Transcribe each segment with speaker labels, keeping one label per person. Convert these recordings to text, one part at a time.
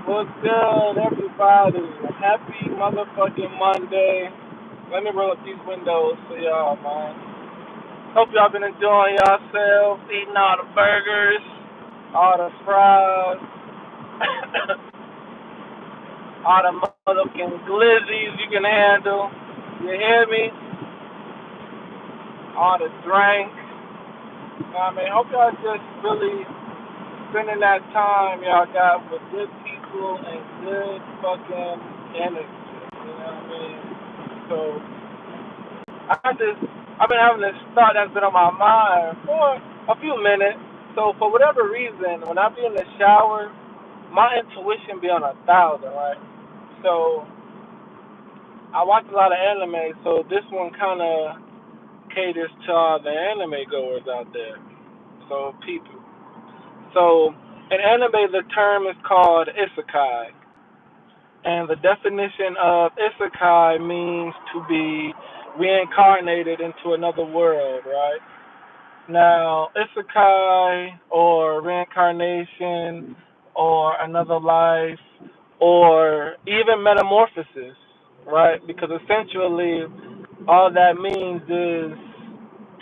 Speaker 1: What's good, everybody? Happy motherfucking Monday. Let me roll up these windows for y'all, man. Hope y'all been enjoying yourselves, eating all the burgers, all the fries, all the motherfucking glizzies you can handle. You hear me? All the drinks. I mean, hope y'all just really spending that time y'all got with good people and good fucking energy. You know what I mean? So I've been having this thought that's been on my mind for a few minutes. So for whatever reason, when I be in the shower, my intuition be on 1,000, right? So I watch a lot of anime, so this one kind of caters to all the anime goers out there. So people. So in anime, the term is called Isekai. And the definition of Isekai means to be reincarnated into another world, right? Now, Isekai or reincarnation or another life or even metamorphosis, right? Because essentially all that means is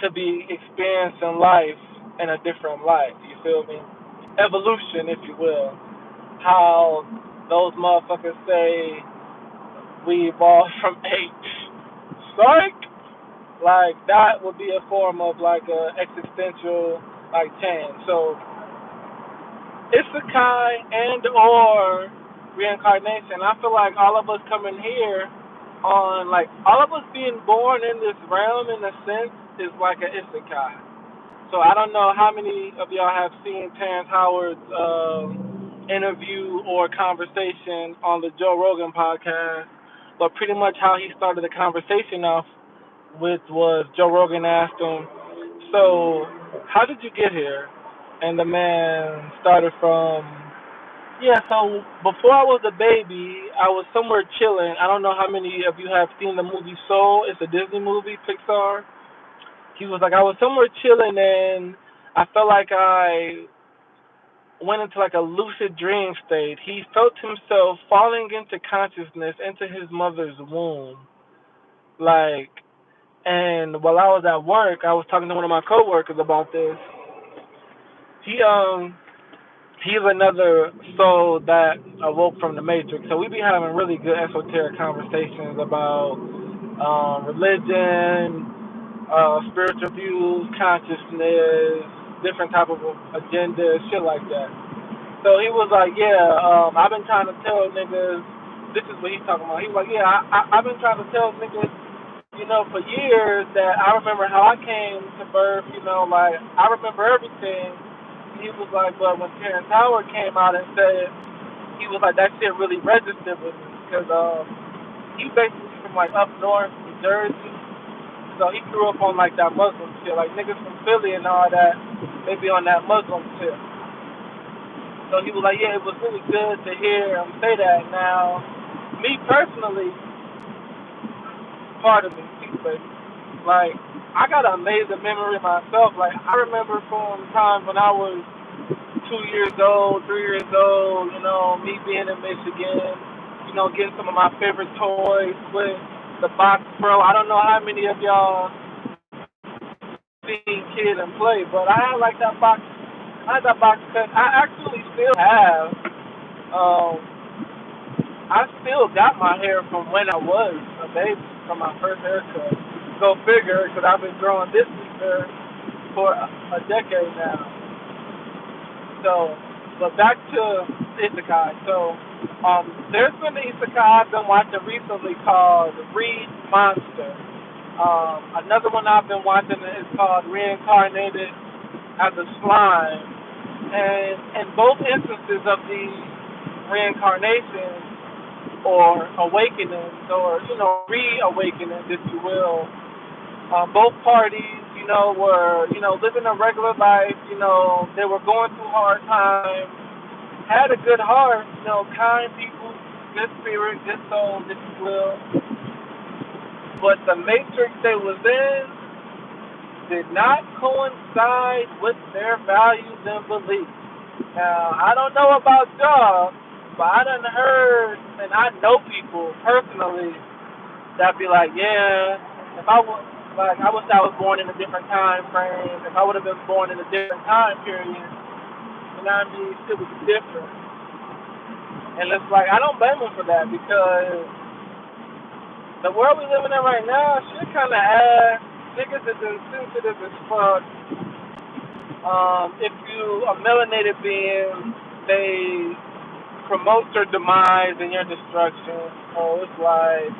Speaker 1: to be experiencing life in a different light. You feel me? Evolution, if you will. How those motherfuckers say we evolved from apes. Psych! Like, that would be a form of, like, a existential, like, change. So, isekai and or reincarnation, I feel like all of us coming here on, like, all of us being born in this realm, in a sense, is like an isekai. So I don't know how many of y'all have seen Terrence Howard's interview or conversation on the Joe Rogan podcast, but pretty much how he started the conversation off with was Joe Rogan asked him, "So how did you get here?" And the man started from, "Yeah, so before I was a baby, I was somewhere chilling. I don't know how many of you have seen the movie Soul. It's a Disney movie, Pixar." He was like, "I was somewhere chilling and I felt like I went into like a lucid dream state. He felt himself falling into consciousness into his mother's womb. Like, and while I was at work, I was talking to one of my coworkers about this. He he's another soul that awoke from the Matrix. So we be having really good esoteric conversations about religion, spiritual views, consciousness, different type of agendas, shit like that. So he was like, "Yeah, I've been trying to tell niggas." This is what he's talking about. He was like, "Yeah, I've been trying to tell niggas, for years that I remember how I came to birth. Like I remember everything." He was like, "But when Terrence Howard came out and said, he was like, that shit really registered with me because he basically from like up north, New Jersey. So he grew up on like that Muslim shit. Like niggas from Philly and all that, they be on that Muslim shit." So he was like, "Yeah, it was really good to hear him say that." Now, me personally, part of me, baby, like I got an amazing memory myself. Like I remember from times when I was 2 years old, 3 years old, me being in Michigan, getting some of my favorite toys with the box pro. I don't know how many of y'all seen Kid and Play, but I had like that box. I had that box set. I actually still have. Um, I still got my hair from when I was a baby, from my first haircut. Go figure, because I've been growing this hair for a decade now. So, but back to Isekai. So, there's been an Isekai I've been watching recently called Reed Monster. Another one I've been watching is called Reincarnated as a Slime. And in both instances of these reincarnations or awakenings or, reawakenings, if you will, both parties, were, living a regular life, they were going through hard times, had a good heart, kind people, good spirit, good soul, if you will. But the matrix they was in did not coincide with their values and beliefs. Now, I don't know about y'all, But I done heard, and I know people personally that be like, yeah, if I was like, I wish I was born in a different time frame. If I would have been born in a different time period, you know what I mean, shit would be different. And it's like I don't blame them for that because the world we living in right now, shit kind of ass. Niggas is insensitive as fuck. If you a melanated being, they promote your demise and your destruction. So it's like,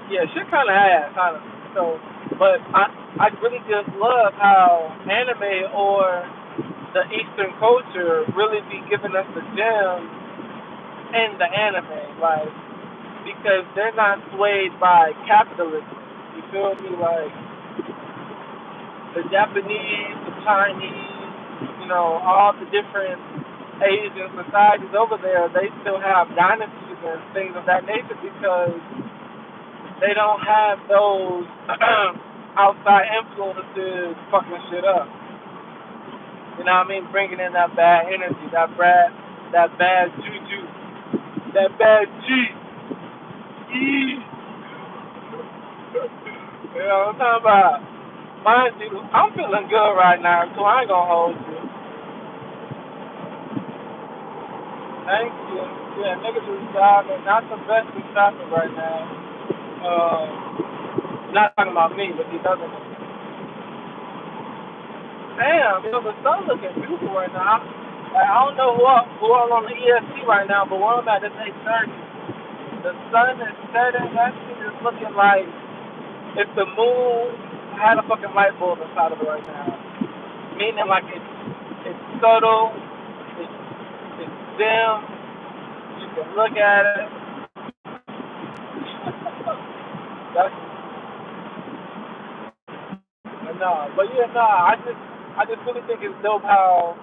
Speaker 1: yeah, shit kind of ass, honestly. So, but I really just love how anime or the Eastern culture really be giving us the gems in the anime, like because they're not swayed by capitalism. You feel me? Like the Japanese, the Chinese, you know, all the different Asian societies over there, they still have dynasties and things of that nature because they don't have those outside influences fucking shit up. You know what I mean? Bringing in that bad energy, that bad juju, that bad G. E. You know what I'm talking about? Mind you, I'm feeling good right now, so I ain't gonna hold you. Thank you. Yeah, niggas is driving. Not the best in traffic right now. Not talking about me, but these other niggas. Damn, you know, the sun looking beautiful right now. I don't know who all on the EST right now, but where I'm at, it's 8:30. The sun is setting. That shit is looking like if the moon had a fucking light bulb inside of it right now. Meaning like it's subtle, it's dim, you can look at it. That's no, but yeah, nah. I just really think it's dope how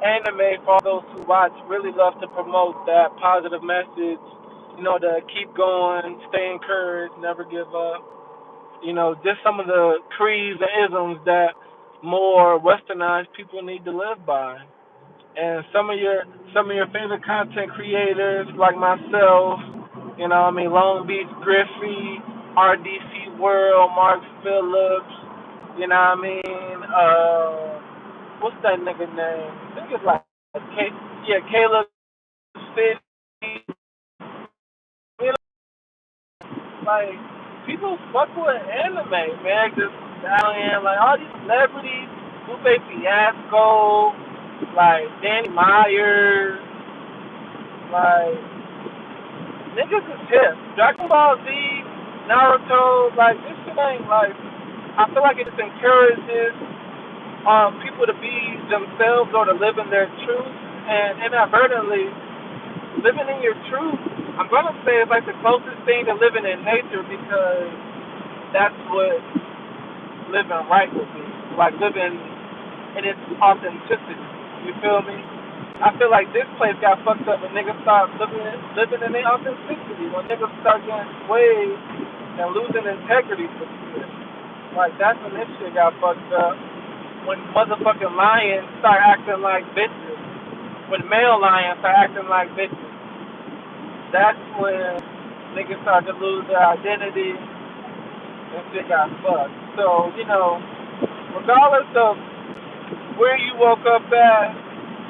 Speaker 1: anime, for those who watch, really love to promote that positive message. You know, to keep going, stay encouraged, never give up. You know, just some of the creeds and isms that more westernized people need to live by. And some of your favorite content creators like myself, you know, I mean Long Beach Griffey, RDC World, Mark Phillips, you know what I mean? What's that nigga name? I think it's like Caleb City. You know, like people fuck with anime, man. Just down here, like all these celebrities, Lupe Fiasco, like Danny Myers, like niggas is hip. Dragon Ball Z, Naruto, like this shit ain't like. I feel like it just encourages people to be themselves or to live in their truth, and inadvertently living in your truth. I'm gonna say it's like the closest thing to living in nature because that's what living right would be. Like living in its authenticity. You feel me? I feel like this place got fucked up when niggas start living in their authenticity. When niggas start getting swayed and losing integrity for shit. Like that's when this shit got fucked up. When motherfucking lions start acting like bitches. When male lions start acting like bitches. That's when niggas start to lose their identity and shit got fucked. So, you know, regardless of where you woke up at,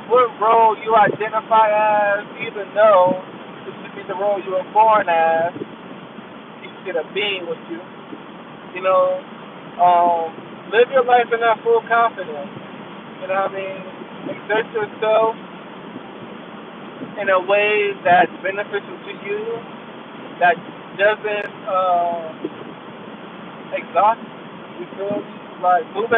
Speaker 1: what role you identify as, even though this should be the role you were born as, you get a being with you. You know, live your life in that full confidence. You know what I mean? Exert yourself in a way that's beneficial to you, that doesn't exhaust you. You feel me? Like move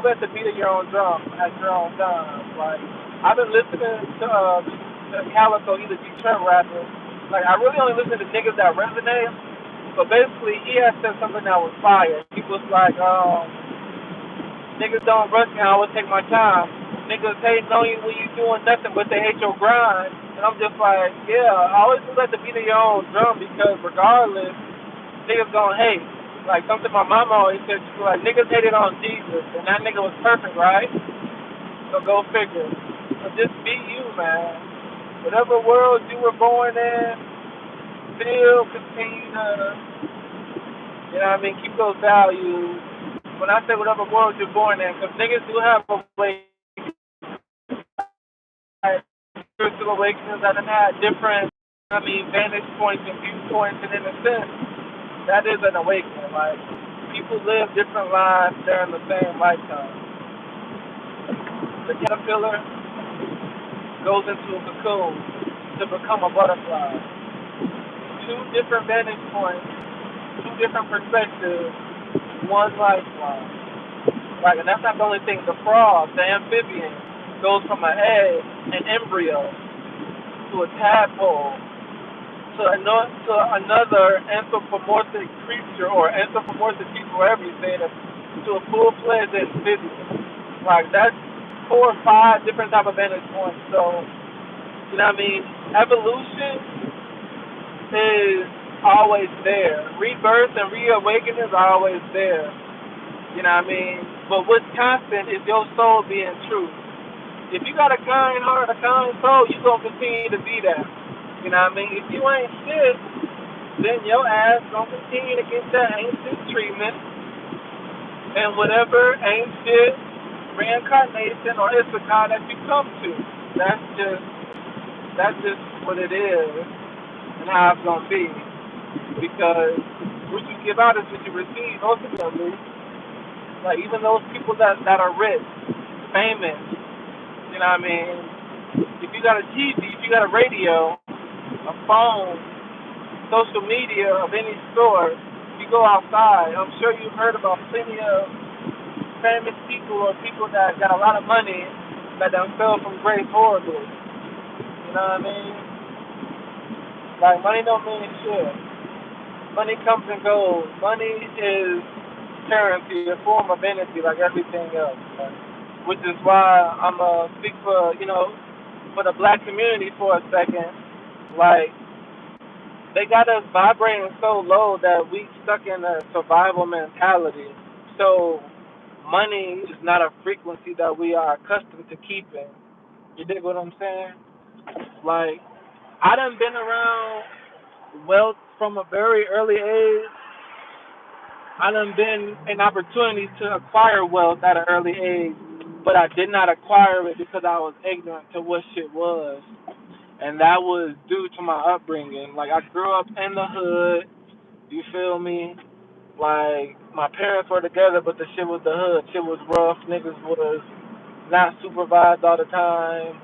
Speaker 1: at the beat of your own drum at your own time. Like I've been listening to Calico, he's a Detroit rapper. Like I really only listen to niggas that resonate. So basically he had said something that was fire. He was like, niggas don't rush me, I always take my time. Niggas hate on you when you doing nothing but they hate your grind. And I'm just like, yeah, I always move at the beat of your own drum because regardless, niggas gonna hate. Like something my mama always said, like niggas hated on Jesus, and that nigga was perfect, right? So go figure. So just be you, man. Whatever world you were born in, still continue to, you know what I mean, keep those values. When I say whatever world you're born in, because niggas do have spiritual awakenings that have had different, vantage points and viewpoints, and in a sense, that is an awakening. Like, people live different lives during the same lifetime. The caterpillar goes into a cocoon to become a butterfly. Two different vantage points, two different perspectives, one lifeline. Right, and that's not the only thing. The frog, the amphibian, goes from an egg, an embryo, to a tadpole, to another anthropomorphic creature, or anthropomorphic creature, wherever you say it, to a full-fledged amphibian. Like, that's 4 or 5 different type of vantage points. So, you know what I mean? Evolution is always there. Rebirth and reawakening are always there. You know what I mean? But what's constant is your soul being true. If you got a kind heart, a kind soul, you going to continue to be that. You know what I mean? If you ain't shit, then your ass going to continue to get that ancient treatment and whatever ancient reincarnation or Isekai that you come to. That's just what it is and how it's going to be. Because what you give out is what you receive ultimately. Like, even those people that are rich, famous, you know what I mean? If you got a TV, if you got a radio, a phone, social media of any sort, if you go outside, I'm sure you've heard about plenty of famous people or people that got a lot of money that done fell from grace horribly. You know what I mean? Like, money don't mean shit. Money comes and goes. Money is currency, a form of energy like everything else. Right? Which is why I'm going to speak for, for the black community for a second. Like, they got us vibrating so low that we stuck in a survival mentality. So money is not a frequency that we are accustomed to keeping. You dig what I'm saying? Like, I done been around wealth from a very early age. I done been in opportunity to acquire wealth at an early age, but I did not acquire it because I was ignorant to what shit was. And that was due to my upbringing. Like, I grew up in the hood, you feel me? Like, my parents were together, but the shit was the hood. Shit was rough. Niggas was not supervised all the time.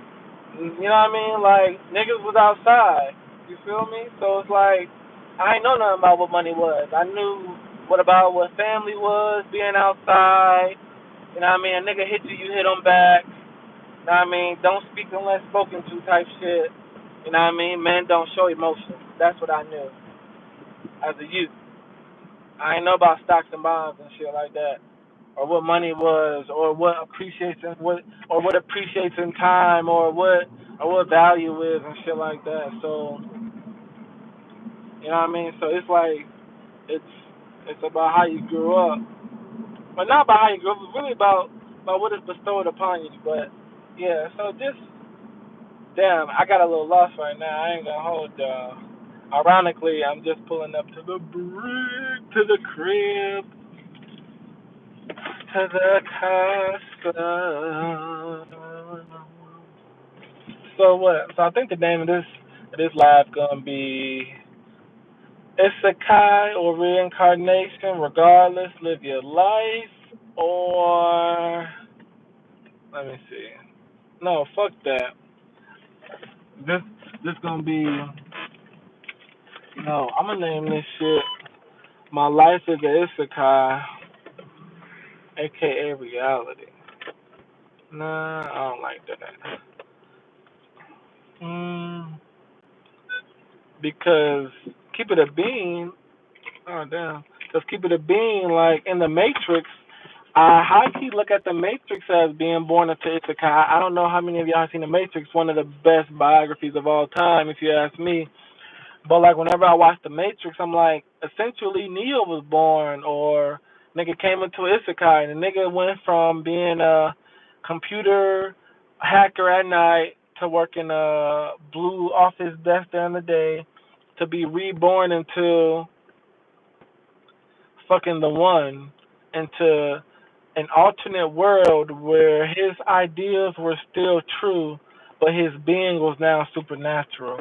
Speaker 1: You know what I mean? Like, niggas was outside. You feel me? So it's like, I ain't know nothing about what money was. I knew what family was, being outside. You know what I mean? A nigga hit you, you hit him back. You know what I mean? Don't speak unless spoken to type shit. You know what I mean? Men don't show emotion. That's what I knew as a youth. I ain't know about stocks and bonds and shit like that, or what money was, or what appreciates in what appreciates in time, or what value is and shit like that. So, you know what I mean? So it's like it's about how you grew up, but not about how you grew up. It's really about what is bestowed upon you. But yeah, so just damn, I got a little lost right now. I ain't gonna hold y'all. Ironically, I'm just pulling up to the to the crib, to the custom. So what? So I think the name of this live gonna be Isekai or Reincarnation. Regardless, live your life, or let me see. No, fuck that. This gonna be no. I'm gonna name this shit. My life is a Isekai, aka reality. Nah, I don't like that. Because keep it a bean. Oh damn. Because keep it a bean, like in the Matrix, I high key look at the Matrix as being born into Isekai. I don't know how many of y'all have seen the Matrix, one of the best biographies of all time, if you ask me. But like whenever I watch the Matrix, I'm like, essentially Neo was born, or nigga came into Isekai, and the nigga went from being a computer hacker at night to work in a blue office desk during the day to be reborn into fucking the one, into an alternate world where his ideas were still true, but his being was now supernatural.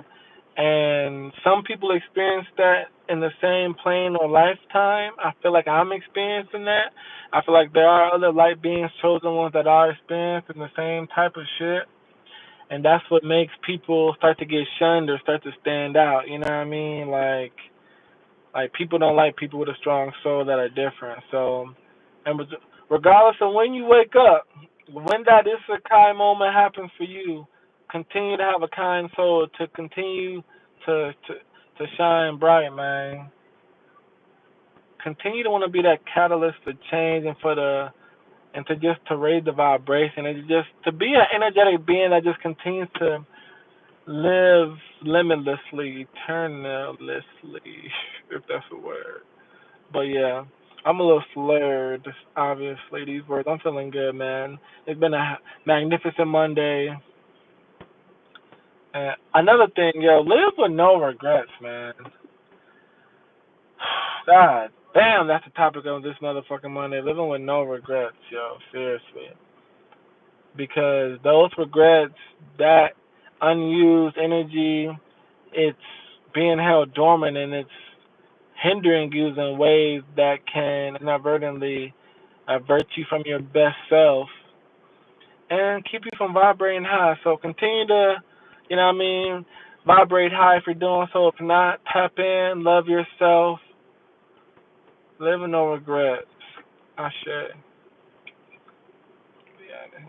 Speaker 1: And some people experience that in the same plane or lifetime. I feel like I'm experiencing that. I feel like there are other light beings, chosen ones, that are experiencing the same type of shit. And that's what makes people start to get shunned or start to stand out. You know what I mean? Like people don't like people with a strong soul that are different. So, and regardless of when you wake up, when that Isekai moment happens for you, continue to have a kind soul to continue to shine bright, man. Continue to want to be that catalyst for change and for the and to just to raise the vibration and just to be an energetic being that just continues to live limitlessly, eternally, if that's a word. But yeah, I'm a little slurred, obviously, these words. I'm feeling good, man. It's been a magnificent Monday. And another thing, yo, live with no regrets, man. God damn, that's the topic of this motherfucking Monday. Living with no regrets, yo, seriously. Because those regrets, that unused energy, it's being held dormant and it's hindering you in ways that can inadvertently avert you from your best self and keep you from vibrating high. So continue to, you know what I mean, vibrate high if you're doing so. If not, tap in, love yourself, live with no regrets. I should. Yeah.